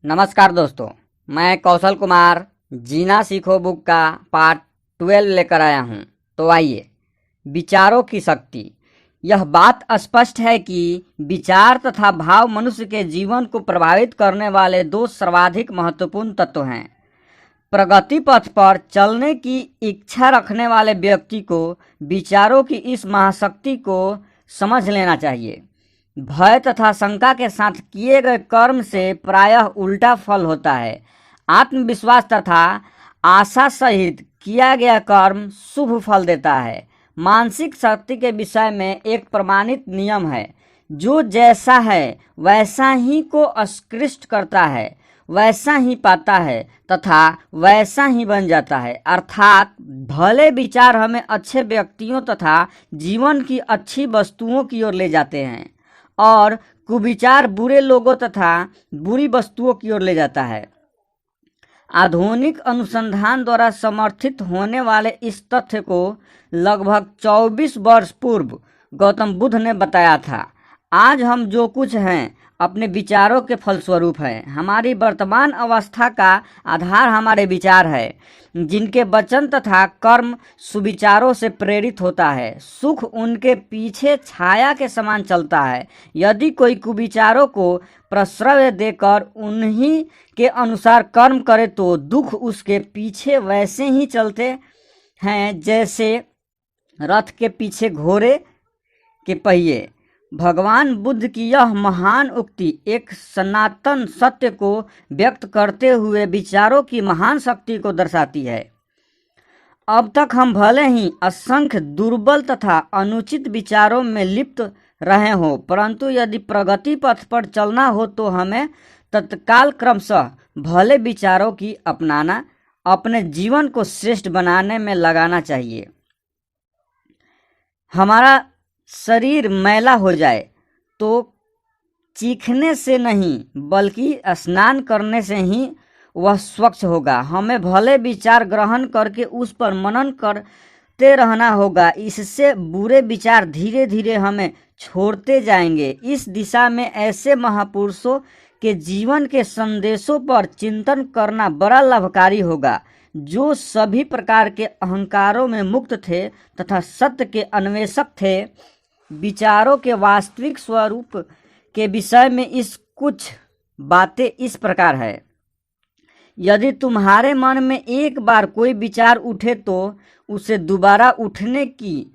नमस्कार दोस्तों, मैं कौशल कुमार जीना सीखो बुक का पार्ट 12 लेकर आया हूँ। तो आइए, विचारों की शक्ति। यह बात स्पष्ट है कि विचार तथा भाव मनुष्य के जीवन को प्रभावित करने वाले दो सर्वाधिक महत्वपूर्ण तत्व हैं। प्रगति पथ पर चलने की इच्छा रखने वाले व्यक्ति को विचारों की इस महाशक्ति को समझ लेना चाहिए। भय तथा शंका के साथ किए गए कर्म से प्रायः उल्टा फल होता है। आत्मविश्वास तथा आशा सहित किया गया कर्म शुभ फल देता है। मानसिक शक्ति के विषय में एक प्रमाणित नियम है, जो जैसा है वैसा ही को उत्कृष्ट करता है, वैसा ही पाता है तथा वैसा ही बन जाता है। अर्थात भले विचार हमें अच्छे व्यक्तियों तथा जीवन की अच्छी वस्तुओं की ओर ले जाते हैं और कुविचार बुरे लोगों तथा बुरी वस्तुओं की ओर ले जाता है। आधुनिक अनुसंधान द्वारा समर्थित होने वाले इस तथ्य को लगभग 24 वर्ष पूर्व गौतम बुद्ध ने बताया था। आज हम जो कुछ हैं अपने विचारों के फलस्वरूप है। हमारी वर्तमान अवस्था का आधार हमारे विचार है, जिनके वचन तथा कर्म सुविचारों से प्रेरित होता है। सुख उनके पीछे छाया के समान चलता है। यदि कोई कुविचारों को प्रश्रय देकर उन्हीं के अनुसार कर्म करे तो दुख उसके पीछे वैसे ही चलते हैं जैसे रथ के पीछे घोड़े के पहिए। भगवान बुद्ध की यह महान उक्ति एक सनातन सत्य को व्यक्त करते हुए विचारों की महान शक्ति को दर्शाती है। अब तक हम भले ही असंख्य दुर्बल तथा अनुचित विचारों में लिप्त रहे हों, परंतु यदि प्रगति पथ पर चलना हो तो हमें तत्काल क्रमशः भले विचारों की अपनाना, अपने जीवन को श्रेष्ठ बनाने में लगाना चाहिए। हमारा शरीर मैला हो जाए तो चीखने से नहीं बल्कि स्नान करने से ही वह स्वच्छ होगा। हमें भले विचार ग्रहण करके उस पर मनन करते रहना होगा। इससे बुरे विचार धीरे धीरे हमें छोड़ते जाएंगे। इस दिशा में ऐसे महापुरुषों के जीवन के संदेशों पर चिंतन करना बड़ा लाभकारी होगा, जो सभी प्रकार के अहंकारों में मुक्त थे तथा सत्य के अन्वेषक थे। विचारों के वास्तविक स्वरूप के विषय में इस कुछ बातें इस प्रकार है। यदि तुम्हारे मन में एक बार कोई विचार उठे तो उसे दोबारा उठने की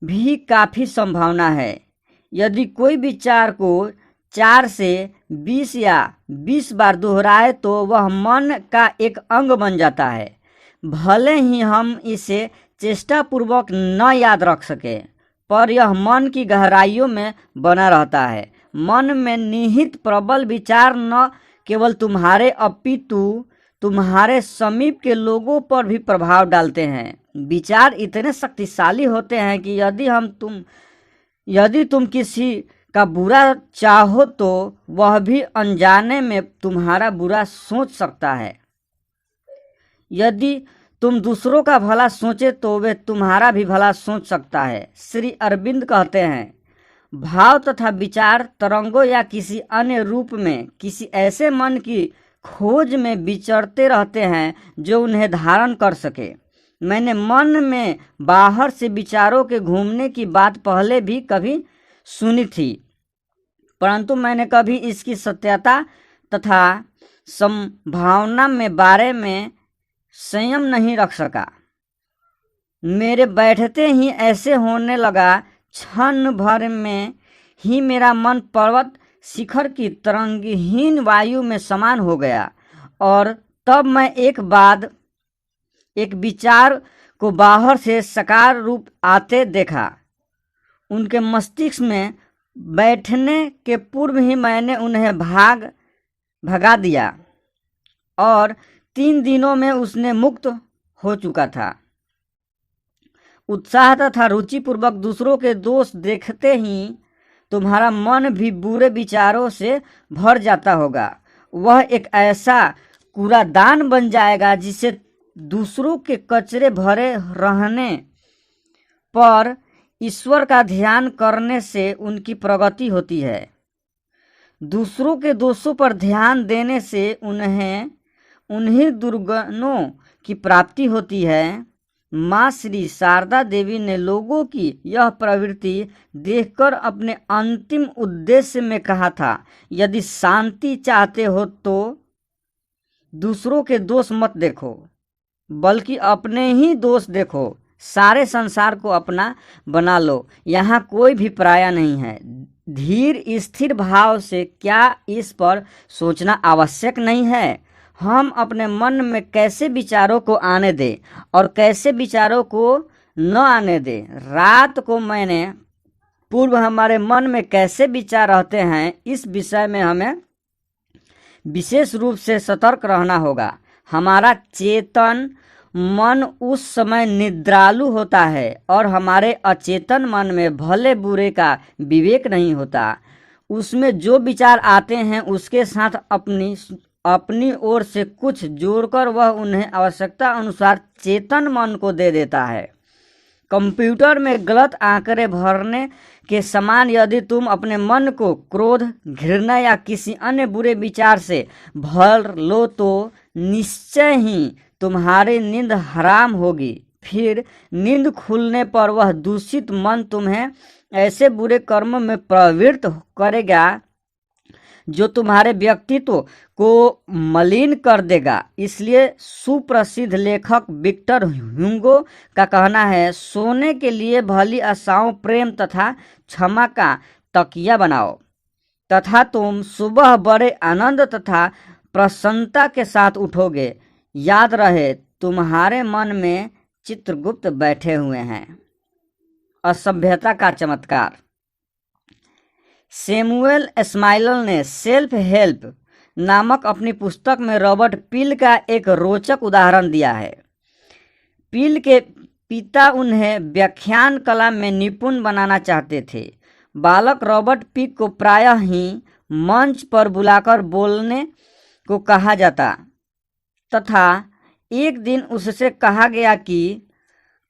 भी काफ़ी संभावना है। यदि कोई विचार को 4 से 20 या 20 बार दोहराए तो वह मन का एक अंग बन जाता है। भले ही हम इसे चेष्टापूर्वक न याद रख सके, पर यह मन की गहराइयों में बना रहता है। मन में निहित प्रबल विचार न केवल तुम्हारे अपितु तुम्हारे समीप के लोगों पर भी प्रभाव डालते हैं। विचार इतने शक्तिशाली होते हैं कि यदि तुम किसी का बुरा चाहो तो वह भी अनजाने में तुम्हारा बुरा सोच सकता है। यदि तुम दूसरों का भला सोचे तो वे तुम्हारा भी भला सोच सकता है। श्री अरविंद कहते हैं, भाव तथा विचार तरंगों या किसी अन्य रूप में किसी ऐसे मन की खोज में विचरते रहते हैं जो उन्हें धारण कर सके। मैंने मन में बाहर से विचारों के घूमने की बात पहले भी कभी सुनी थी, परंतु मैंने कभी इसकी सत्यता तथा संभावना में बारे में संयम नहीं रख सका। मेरे बैठते ही ऐसे होने लगा, क्षण भर में ही मेरा मन पर्वत शिखर की तरंगहीन वायु में समान हो गया और तब मैं एक विचार को बाहर से साकार रूप आते देखा। उनके मस्तिष्क में बैठने के पूर्व ही मैंने उन्हें भगा दिया और 3 दिनों में उसने मुक्त हो चुका था। उत्साह तथा रुचिपूर्वक दूसरों के दोष देखते ही तुम्हारा मन भी बुरे विचारों से भर जाता होगा। वह एक ऐसा कूड़ादान बन जाएगा जिसे दूसरों के कचरे भरे रहने पर ईश्वर का ध्यान करने से उनकी प्रगति होती है। दूसरों के दोषों पर ध्यान देने से उन्हीं दुर्गुणों की प्राप्ति होती है। माँ श्री शारदा देवी ने लोगों की यह प्रवृत्ति देखकर अपने अंतिम उद्देश्य में कहा था, यदि शांति चाहते हो तो दूसरों के दोष मत देखो, बल्कि अपने ही दोष देखो। सारे संसार को अपना बना लो, यहाँ कोई भी पराया नहीं है। धीर स्थिर भाव से क्या इस पर सोचना आवश्यक नहीं है? हम अपने मन में कैसे विचारों को आने दें और कैसे विचारों को न आने दें। रात को मैंने पूर्व हमारे मन में कैसे विचार रहते हैं, इस विषय में हमें विशेष रूप से सतर्क रहना होगा। हमारा चेतन मन उस समय निद्रालु होता है और हमारे अचेतन मन में भले बुरे का विवेक नहीं होता। उसमें जो विचार आते हैं उसके साथ अपनी ओर से कुछ जोड़कर वह उन्हें आवश्यकता अनुसार चेतन मन को दे देता है। कंप्यूटर में गलत आंकड़े भरने के समान यदि तुम अपने मन को क्रोध, घृणा या किसी अन्य बुरे विचार से भर लो तो निश्चय ही तुम्हारी नींद हराम होगी। फिर नींद खुलने पर वह दूषित मन तुम्हें ऐसे बुरे कर्म में प्रवृत्त करेगा जो तुम्हारे व्यक्तित्व को मलिन कर देगा। इसलिए सुप्रसिद्ध लेखक विक्टर ह्यूगो का कहना है, सोने के लिए भली आशाओं, प्रेम तथा क्षमा का तकिया बनाओ तथा तुम सुबह बड़े आनंद तथा प्रसन्नता के साथ उठोगे। याद रहे, तुम्हारे मन में चित्रगुप्त बैठे हुए हैं। असभ्यता का चमत्कार। सैमुअल स्माइलर ने सेल्फ हेल्प नामक अपनी पुस्तक में रॉबर्ट पील का एक रोचक उदाहरण दिया है। पील के पिता उन्हें व्याख्यान कला में निपुण बनाना चाहते थे। बालक रॉबर्ट पील को प्रायः ही मंच पर बुलाकर बोलने को कहा जाता तथा एक दिन उससे कहा गया कि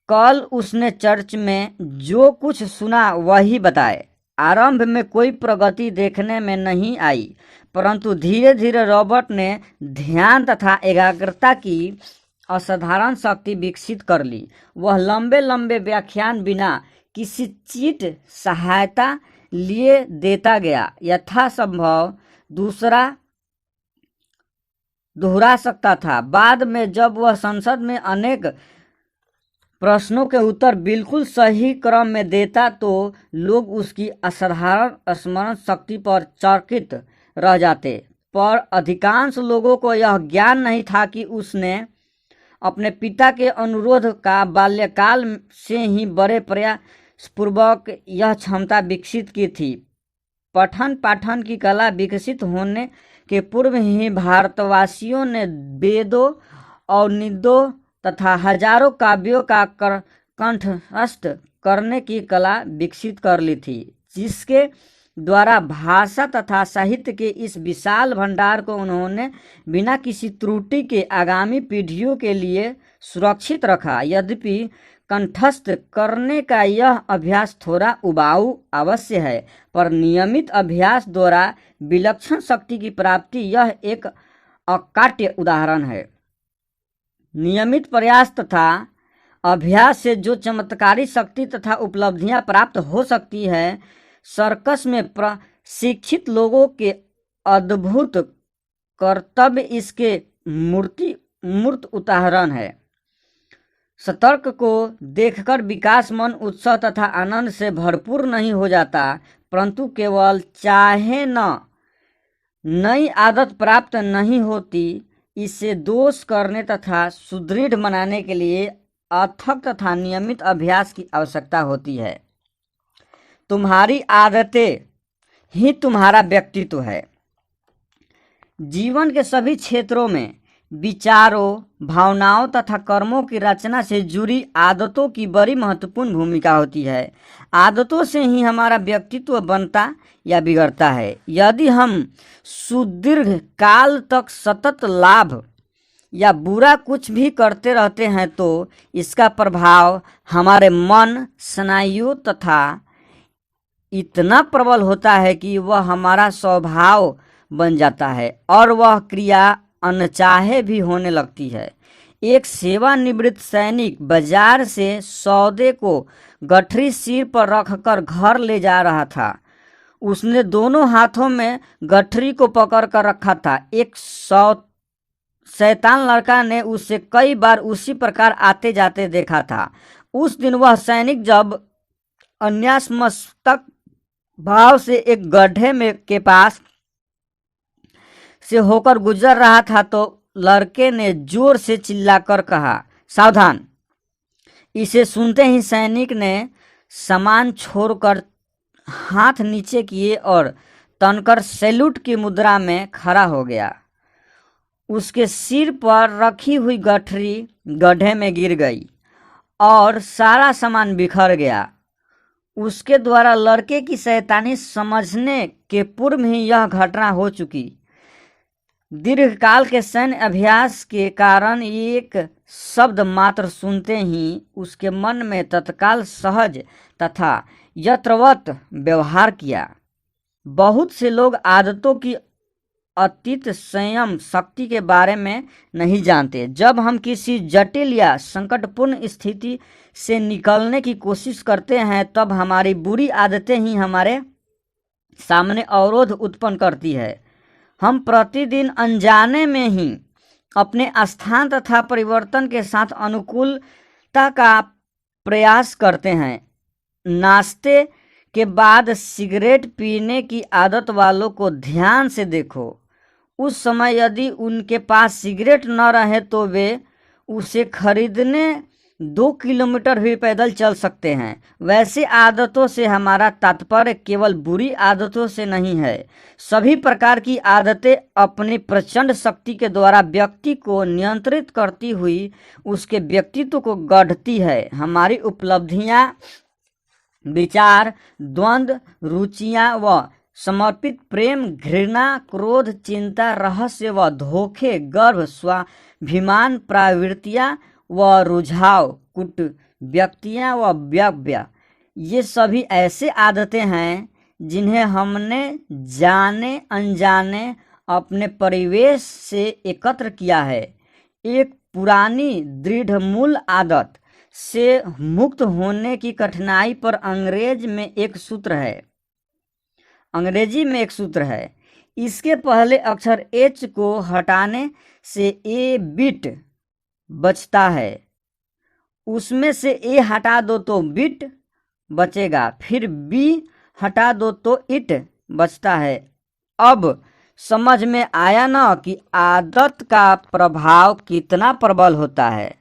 कल उसने चर्च में जो कुछ सुना वही बताए। आरंभ में कोई प्रगति देखने में नहीं आई, परंतु धीरे धीरे रॉबर्ट ने ध्यान तथा एकाग्रता की असाधारण शक्ति विकसित कर ली। वह लंबे लंबे व्याख्यान बिना किसी चीट सहायता लिए देता गया, यथासंभव दोहरा सकता था। बाद में जब वह संसद में अनेक प्रश्नों के उत्तर बिल्कुल सही क्रम में देता तो लोग उसकी असाधारण स्मरण शक्ति पर चकित रह जाते। पर अधिकांश लोगों को यह ज्ञान नहीं था कि उसने अपने पिता के अनुरोध का बाल्यकाल से ही बड़े प्रयासपूर्वक यह क्षमता विकसित की थी। पठन पाठन की कला विकसित होने के पूर्व ही भारतवासियों ने वेदों और निदों तथा हजारों काव्यों का कंठस्थ करने की कला विकसित कर ली थी, जिसके द्वारा भाषा तथा साहित्य के इस विशाल भंडार को उन्होंने बिना किसी त्रुटि के आगामी पीढ़ियों के लिए सुरक्षित रखा। यद्यपि कंठस्थ करने का यह अभ्यास थोड़ा उबाऊ अवश्य है, पर नियमित अभ्यास द्वारा विलक्षण शक्ति की प्राप्ति यह एक अकाट्य उदाहरण है। नियमित प्रयास तथा अभ्यास से जो चमत्कारी शक्ति तथा उपलब्धियां प्राप्त हो सकती है, सर्कस में प्रशिक्षित लोगों के अद्भुत कर्तव्य इसके मूर्त उदाहरण है। सतर्क को देखकर विकास मन उत्साह तथा आनंद से भरपूर नहीं हो जाता, परंतु केवल चाहे न नई आदत प्राप्त नहीं होती। इसे दोष करने तथा सुदृढ़ बनाने के लिए अथक तथा नियमित अभ्यास की आवश्यकता होती है। तुम्हारी आदतें ही तुम्हारा व्यक्तित्व है। जीवन के सभी क्षेत्रों में विचारों, भावनाओं तथा कर्मों की रचना से जुड़ी आदतों की बड़ी महत्वपूर्ण भूमिका होती है। आदतों से ही हमारा व्यक्तित्व बनता या बिगड़ता है। यदि हम सुदीर्घ काल तक सतत लाभ या बुरा कुछ भी करते रहते हैं तो इसका प्रभाव हमारे मन, स्नायुओं तथा इतना प्रबल होता है कि वह हमारा स्वभाव बन जाता है और वह क्रिया अनचाहे भी होने लगती है। एक सेवानिवृत्त सैनिक बाजार से सौदे को गठरी सिर पर रखकर घर ले जा रहा था। उसने दोनों हाथों में गठरी को पकड़ कर रखा था। एक शैतान लड़का ने उसे कई बार उसी प्रकार आते जाते देखा था। उस दिन वह सैनिक जब अन्यासमस्तक भाव से एक गड्ढे में के पास से होकर गुजर रहा था तो लड़के ने जोर से चिल्लाकर कहा, सावधान। इसे सुनते ही सैनिक ने सामान छोड़कर हाथ नीचे किए और तनकर सैल्यूट की मुद्रा में खड़ा हो गया। उसके सिर पर रखी हुई गठरी गड्ढे में गिर गई और सारा सामान बिखर गया। उसके द्वारा लड़के की शैतानी समझने के पूर्व ही यह घटना हो चुकी। दीर्घकाल के सैन्य अभ्यास के कारण एक शब्द मात्र सुनते ही उसके मन में तत्काल सहज तथा यत्रवत व्यवहार किया। बहुत से लोग आदतों की अतीत संयम शक्ति के बारे में नहीं जानते। जब हम किसी जटिल या संकटपूर्ण स्थिति से निकलने की कोशिश करते हैं तब हमारी बुरी आदतें ही हमारे सामने अवरोध उत्पन्न करती है। हम प्रतिदिन अनजाने में ही अपने स्थान तथा परिवर्तन के साथ अनुकूलता का प्रयास करते हैं। नाश्ते के बाद सिगरेट पीने की आदत वालों को ध्यान से देखो। उस समय यदि उनके पास सिगरेट न रहे तो वे उसे खरीदने 2 किलोमीटर भी पैदल चल सकते हैं। वैसे आदतों से हमारा तात्पर्य केवल बुरी आदतों से नहीं है। सभी प्रकार की आदतें अपनी प्रचंड शक्ति के द्वारा व्यक्ति को नियंत्रित करती हुई उसके व्यक्तित्व को गढ़ती है। हमारी उपलब्धियां, विचार, द्वंद्व, रुचियां व समर्पित प्रेम, घृणा, क्रोध, चिंता, रहस्य व धोखे, गर्व, स्वाभिमान, प्रवृत्तियां व रुझाव, कुट, व्यक्तियां व व्यव्य, ये सभी ऐसे आदतें हैं जिन्हें हमने जाने अनजाने अपने परिवेश से एकत्र किया है। एक पुरानी दृढ़ मूल आदत से मुक्त होने की कठिनाई पर अंग्रेजी में एक सूत्र है। इसके पहले अक्षर एच को हटाने से ए बिट बचता है। उसमें से ए हटा दो तो बिट बचेगा, फिर बी हटा दो तो इट बचता है। अब समझ में आया ना कि आदत का प्रभाव कितना प्रबल होता है।